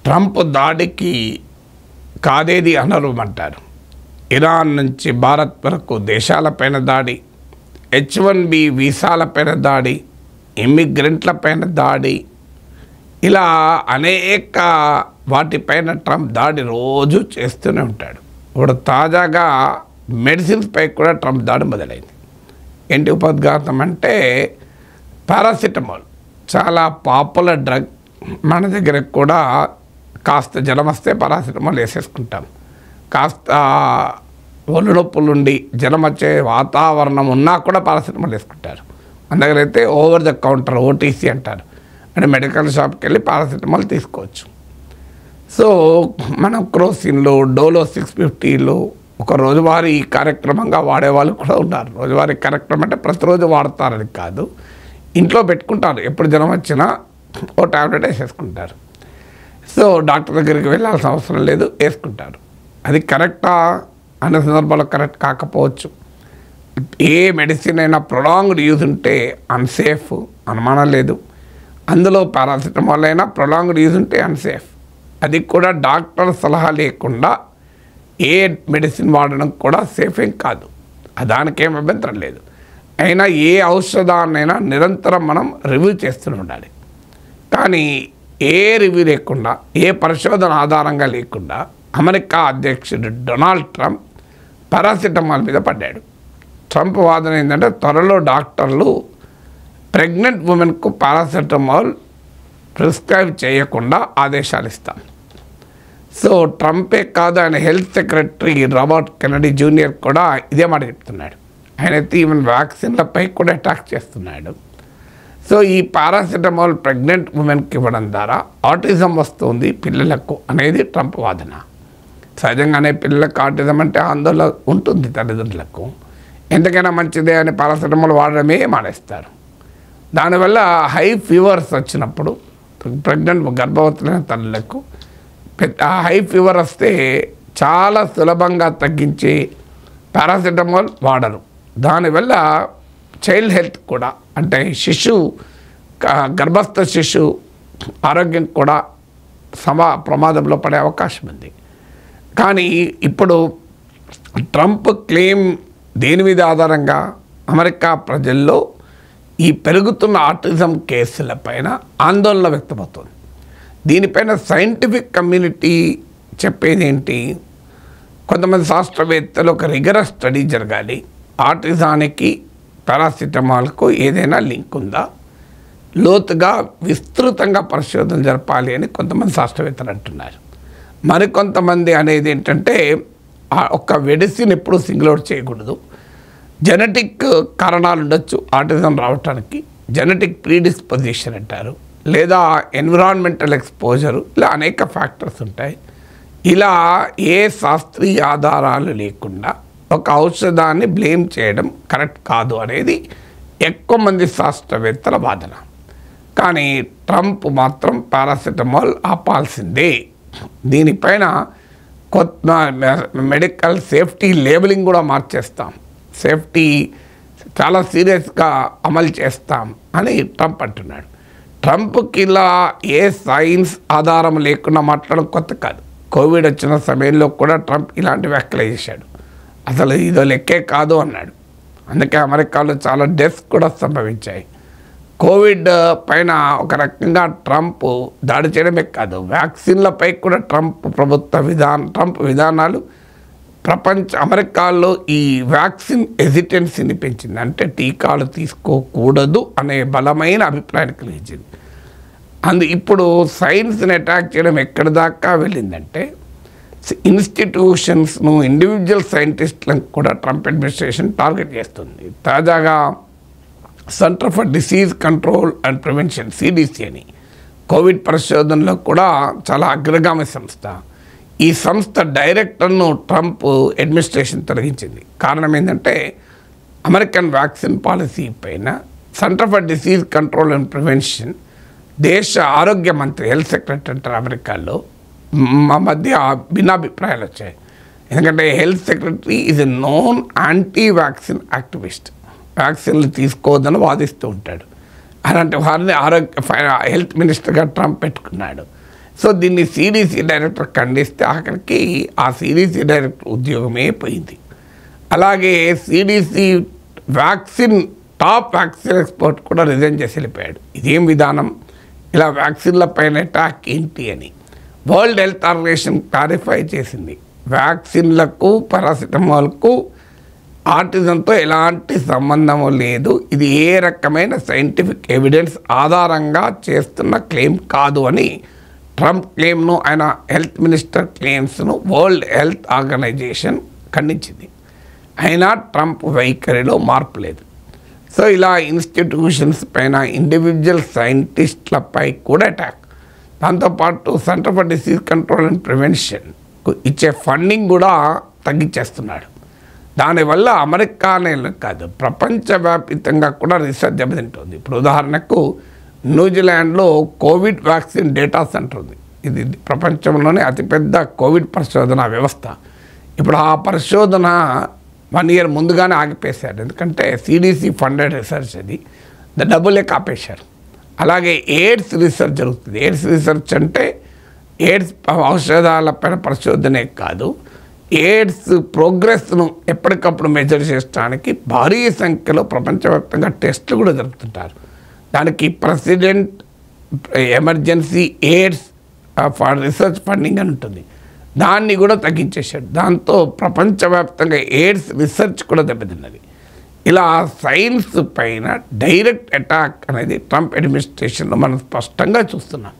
Trump దాడికి కాదేది అనరుమంటారు. Iran నుంచి భారత్ వరకు దేశాలపైన దాడి, H1B వీసాలపైన దాడి, ఇమ్మిగ్రెంట్లపైన దాడి, ఇలా అనేక వాటిపైన ట్రంప్ దాడి రోజు చేస్తూనే ఉంటాడు. ఇప్పుడు తాజాగా మెడిసిన్స్పై కూడా ట్రంప్ దాడి మొదలైంది. ఏంటి ఉపద్ఘాతం అంటే పారాసిటమాల్, చాలా పాపులర్ డ్రగ్. మన దగ్గర కూడా కాస్త జ్వరం వస్తే పారాసిటమాల్ వేసేసుకుంటాం. కాస్త ఒళ్ళు నొప్పులుండి జ్వరం వచ్చే వాతావరణం ఉన్నా కూడా పారాసిటమాల్ వేసుకుంటారు. మన దగ్గర అయితే ఓవర్ ద కౌంటర్ OTC అంటారు, అంటే మెడికల్ షాప్కి వెళ్ళి పారాసిటమాల్ తీసుకోవచ్చు. సో మనం క్రోసిన్లు, డోలో 650లు ఒక రోజువారీ కార్యక్రమంగా వాడేవాళ్ళు కూడా ఉన్నారు. రోజువారీ కార్యక్రమం అంటే ప్రతిరోజు వాడతారని కాదు, ఇంట్లో పెట్టుకుంటారు. ఎప్పుడు జ్వరం వచ్చినా ఓ టాబ్లెట్ వేసేసుకుంటారు. సో డాక్టర్ దగ్గరికి వెళ్ళాల్సిన అవసరం లేదు, వేసుకుంటారు. అది కరెక్టా అనే సందర్భంలో కరెక్ట్ కాకపోవచ్చు. ఏ మెడిసిన్ అయినా ప్రొలాంగ్డ్ యూజ్ ఉంటే అన్సేఫ్, అనుమానం లేదు. అందులో పారాసిటమాల్ అయినా ప్రొలాంగ్డ్ యూజ్ ఉంటే అన్సేఫ్. అది కూడా డాక్టర్ సలహా లేకుండా ఏ మెడిసిన్ వాడడం కూడా సేఫ్ ఏం కాదు, దానికేం అభ్యంతరం లేదు. అయినా ఏ ఔషధాన్నైనా నిరంతరం మనం రివ్యూ చేస్తూనే ఉండాలి. కానీ ఏ రివ్యూ లేకుండా, ఏ పరిశోధన ఆధారంగా లేకుండా అమెరికా అధ్యక్షుడు డొనాల్డ్ ట్రంప్ పారాసిటమాల్ మీద పడ్డాడు. ట్రంప్ వాదన ఏంటంటే త్వరలో డాక్టర్లు ప్రెగ్నెంట్ ఉమెన్కు పారాసిటమాల్ ప్రిస్క్రైబ్ చేయకుండా ఆదేశాలు ఇస్తాం. సో ట్రంపే కాదు, ఆయన health secretary Robert Kennedy junior కూడా ఇదే మాట చెప్తున్నాడు. ఆయనైతే ఈవెన్ వ్యాక్సిన్లపై కూడా అటాక్ చేస్తున్నాడు. సో ఈ పారాసిటమాల్ ప్రెగ్నెంట్ ఉమెన్కి ఇవ్వడం ద్వారా ఆటిజం వస్తుంది పిల్లలకు అనేది ట్రంప్ వాదన. సహజంగానే పిల్లలకు ఆటిజం అంటే ఆందోళన ఉంటుంది తల్లిదండ్రులకు. ఎందుకైనా మంచిదే అని పారాసిటమాల్ వాడడమే మానేస్తారు. దానివల్ల హై ఫీవర్స్ వచ్చినప్పుడు ప్రెగ్నెంట్ గర్భవతులైన తల్లులకు హై ఫీవర్ వస్తే చాలా సులభంగా తగ్గించి పారాసిటమాల్ వాడరు. దానివల్ల చైల్డ్ హెల్త్ కూడా, అంటే గర్భస్థ శిశువు ఆరోగ్యం కూడా ప్రమాదంలో పడే అవకాశం ఉంది. కానీ ఇప్పుడు ట్రంప్ క్లెయిమ్ దేని మీద ఆధారంగా అమెరికా ప్రజల్లో ఈ పెరుగుతున్న ఆటిజం కేసులపైన ఆందోళన వ్యక్తమవుతుంది. దీనిపైన సైంటిఫిక్ కమ్యూనిటీ చెప్పేది ఏంటి? కొంతమంది శాస్త్రవేత్తలు ఒక రిగరస్ స్టడీ జరగాలి, ఆటిజానికి పారాసిటమాల్కు ఏదైనా లింక్ ఉందా, లోతుగా విస్తృతంగా పరిశోధన జరపాలి అని కొంతమంది శాస్త్రవేత్తలు అంటున్నారు. మరికొంతమంది అనేది ఏంటంటే ఒక మెడిసిన్ ఎప్పుడు సింగిల్ అవుట్ చేయకూడదు. జెనెటిక్ కారణాలు ఉండొచ్చు ఆటిజం రావటానికి, జెనెటిక్ ప్రీడిస్పోజిషన్ అంటారు, లేదా ఎన్విరాన్మెంటల్ ఎక్స్పోజరు, ఇలా అనేక ఫ్యాక్టర్స్ ఉంటాయి. ఇలా ఏ శాస్త్రీయ ఆధారాలు లేకుండా ఒక ఔషధాన్ని బ్లేమ్ చేయడం కరెక్ట్ కాదు అనేది ఎక్కువ మంది శాస్త్రవేత్తల వాదన. కానీ ట్రంప్ మాత్రం పారాసిటమాల్ ఆపాల్సిందే. దీనిపైన కొత్త మెడికల్ సేఫ్టీ లేబులింగ్ కూడా మార్చేస్తాం, సేఫ్టీ చాలా సీరియస్గా అమలు చేస్తాం అని ట్రంప్ అంటున్నాడు. ట్రంప్కి ఇలా ఏ సైన్స్ ఆధారం లేకుండా మాట్లాడడం కొత్త కాదు. కోవిడ్ వచ్చిన సమయంలో కూడా ట్రంప్ ఇలాంటి వ్యాఖ్యలు చేశాడు. అసలు ఇదో లెక్కే కాదు అన్నాడు. అందుకే అమెరికాలో చాలా డెత్స్ కూడా సంభవించాయి. కోవిడ్ పైన ఒక రకంగా ట్రంప్ దాడి చేయడమే కాదు, వ్యాక్సిన్లపై కూడా ట్రంప్ విధానాలు అమెరికాలో ఈ వ్యాక్సిన్ హెసిటెన్సీని పెంచింది. అంటే టీకాలు తీసుకోకూడదు అనే బలమైన అభిప్రాయాన్ని కలిగించింది. ఇప్పుడు సైన్స్ని అటాక్ చేయడం ఎక్కడి దాకా వెళ్ళిందంటే ఇన్స్టిట్యూషన్స్ను, ఇండివిజువల్ సైంటిస్టులను కూడా ట్రంప్ అడ్మినిస్ట్రేషన్ టార్గెట్ చేస్తుంది. తాజాగా centre for disease control and prevention CDC అని కోవిడ్ పరిశోధనలో కూడా చాలా అగ్రగామి సంస్థ. ఈ సంస్థ డైరెక్టర్ను ట్రంప్ అడ్మినిస్ట్రేషన్ తొలగించింది. కారణం ఏంటంటే అమెరికన్ వ్యాక్సిన్ పాలసీ పైన centre for disease control and prevention దేశ ఆరోగ్య మంత్రి, హెల్త్ సెక్రటరీ అంటారు అమెరికాలో, మా మధ్య భిన్నాభిప్రాయాలు వచ్చాయి. ఎందుకంటే health secretary is a known anti vaccine activist, వ్యాక్సిన్లు తీసుకోవద్దని వాదిస్తూ ఉంటాడు. అలాంటి వారిని హెల్త్ మినిస్టర్గా ట్రంప్ పెట్టుకున్నాడు. సో దీన్ని సిడిసి డైరెక్టర్ ఖండిస్తే ఆఖరికి ఆ సిడిసి డైరెక్టర్ ఉద్యోగమే పోయింది. అలాగే CDC vaccine top vaccine expert కూడా రిజైన్ చేసి వెళ్ళిపోయాడు. ఇదేం విధానం, ఇలా వ్యాక్సిన్ల పైన అటాక్ ఏంటి అని వరల్డ్ హెల్త్ ఆర్గనైజేషన్ క్లారిఫై చేసింది. వ్యాక్సిన్లకు పారాసిటమాల్కు ఆటిజంతో ఎలాంటి సంబంధము లేదు, ఇది ఏ రకమైన సైంటిఫిక్ ఎవిడెన్స్ ఆధారంగా చేస్తున్న క్లెయిమ్ కాదు అని ట్రంప్ క్లెయిమ్ను, ఆయన హెల్త్ మినిస్టర్ క్లెయిమ్స్ను వరల్డ్ హెల్త్ ఆర్గనైజేషన్ ఖండించింది. అయినా ట్రంప్ వైఖరిలో మార్పు లేదు. సో ఇలా ఇన్స్టిట్యూషన్స్ పైన, ఇండివిజువల్ సైంటిస్టులపై కూడా అటాక్. దాంతోపాటు centre for disease control and ప్రివెన్షన్కు ఇచ్చే ఫండింగ్ కూడా తగ్గించేస్తున్నాడు. దానివల్ల అమెరికానే కాదు, ప్రపంచవ్యాప్తంగా కూడా రీసెర్చ్ దెబ్బతింటుంది. ఇప్పుడు ఉదాహరణకు న్యూజిలాండ్లో కోవిడ్ వ్యాక్సిన్ డేటా సెంటర్ ఉంది. ఇది ప్రపంచంలోనే అతిపెద్ద కోవిడ్ పరిశోధన వ్యవస్థ. ఇప్పుడు ఆ పరిశోధన 1 year ముందుగానే ఆగిపేశారు. ఎందుకంటే సిడిసి ఫండెడ్ రీసెర్చ్, అది డబ్బులే కాపేశారు. అలాగే ఎయిడ్స్ రీసెర్చ్ జరుగుతుంది. ఎయిడ్స్ రీసెర్చ్ అంటే ఎయిడ్స్ ఔషధాలపైన పరిశోధనే కాదు, ఎయిడ్స్ ప్రోగ్రెస్ను ఎప్పటికప్పుడు మెజర్ చేయడానికి భారీ సంఖ్యలో ప్రపంచవ్యాప్తంగా టెస్టులు కూడా జరుపుతుంటారు. దానికి president emergency AIDS research funding అని ఉంటుంది. దాన్ని కూడా తగ్గించేశాడు. దాంతో ప్రపంచవ్యాప్తంగా ఎయిడ్స్ రీసెర్చ్ కూడా దెబ్బతిన్నది. ఇలా సైన్స్ పైన డైరెక్ట్ అటాక్ అనేది ట్రంప్ అడ్మినిస్ట్రేషన్లో మనం స్పష్టంగా చూస్తున్నాం.